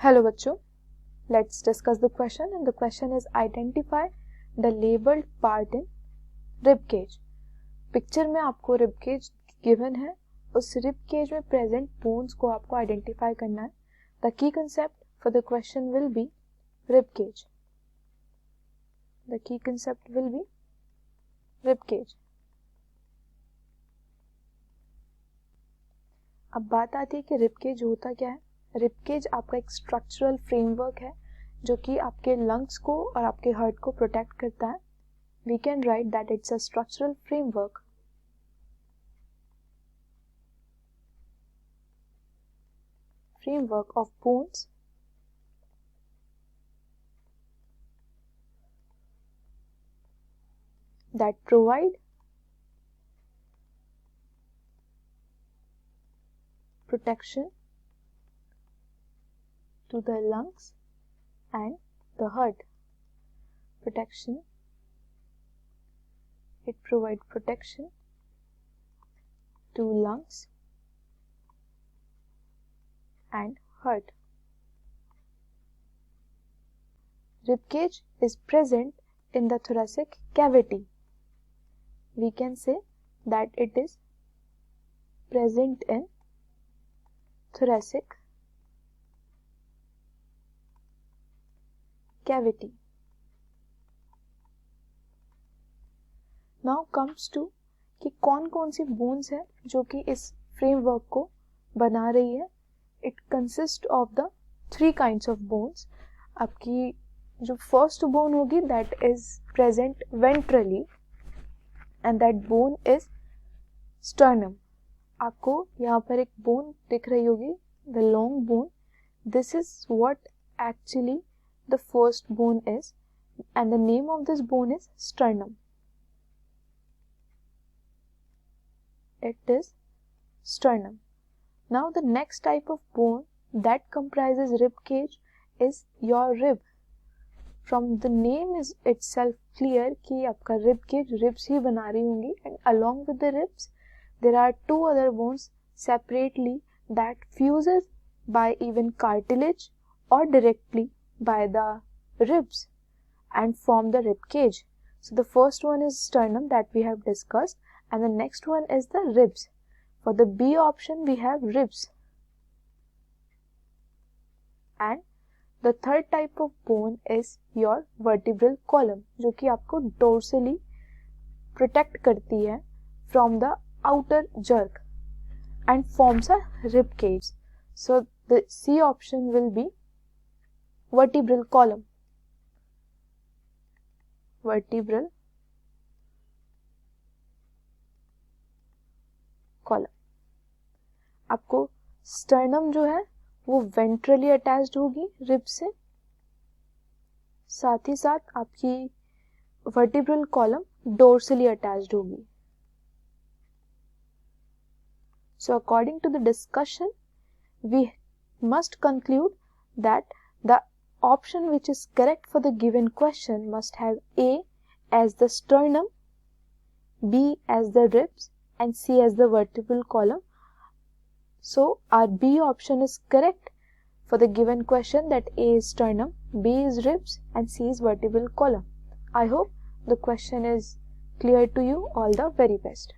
Hello बच्चों, let's discuss the question and the question is identify the labeled part in rib cage. Picture में आपको rib cage given है, उस rib cage में present bones को आपको identify करना है. The key concept for the question will be rib cage. The key concept will be rib cage. अब बात आती है कि rib cage होता क्या है. रिब केज आपका एक स्ट्रक्चरल फ्रेमवर्क है जो कि आपके लंग्स को और आपके हार्ट को प्रोटेक्ट करता है. We can write that it's a structural framework of bones that provide protection to the lungs and the heart. Protection. It provides protection to lungs and heart. Rib cage is present in the thoracic cavity. We can say that it is present in thoracic cavity. Now comes to कि कौन कौन सी bones है जो कि इस framework को बना रही है. It consist of the 3 kinds of bones. आपकी जो फर्स्ट बोन होगी that is present ventrally and that bone is sternum. आपको यहाँ पर एक बोन दिख रही होगी, the long bone. This is what actually the first bone is, and the name of this bone is sternum. It is sternum. Now the next type of bone that comprises rib cage is your rib. From the name is itself clear कि आपका rib cage ribs ही बना रही होंगी, and along with the ribs there are 2 other bones separately that fuses by even cartilage or directly by the ribs and form the rib cage. So the first one is sternum that we have discussed, and the next one is the ribs. For the B option we have ribs, and the third type of bone is your vertebral column जो कि आपको dorsally protect करती है from the outer jerk and forms a rib cage. So the C option will be vertebral column. Vertebral column. आपको sternum जो है वो ventrally attached होगी rib से, साथ ही साथ आपकी vertebral column dorsally attached होगी. So according to the discussion, we must conclude that the option which is correct for the given question must have A as the sternum, B as the ribs, and C as the vertebral column. So our B option is correct for the given question, that A is sternum, B is ribs, and C is vertebral column. I hope the question is clear to you. All the very best.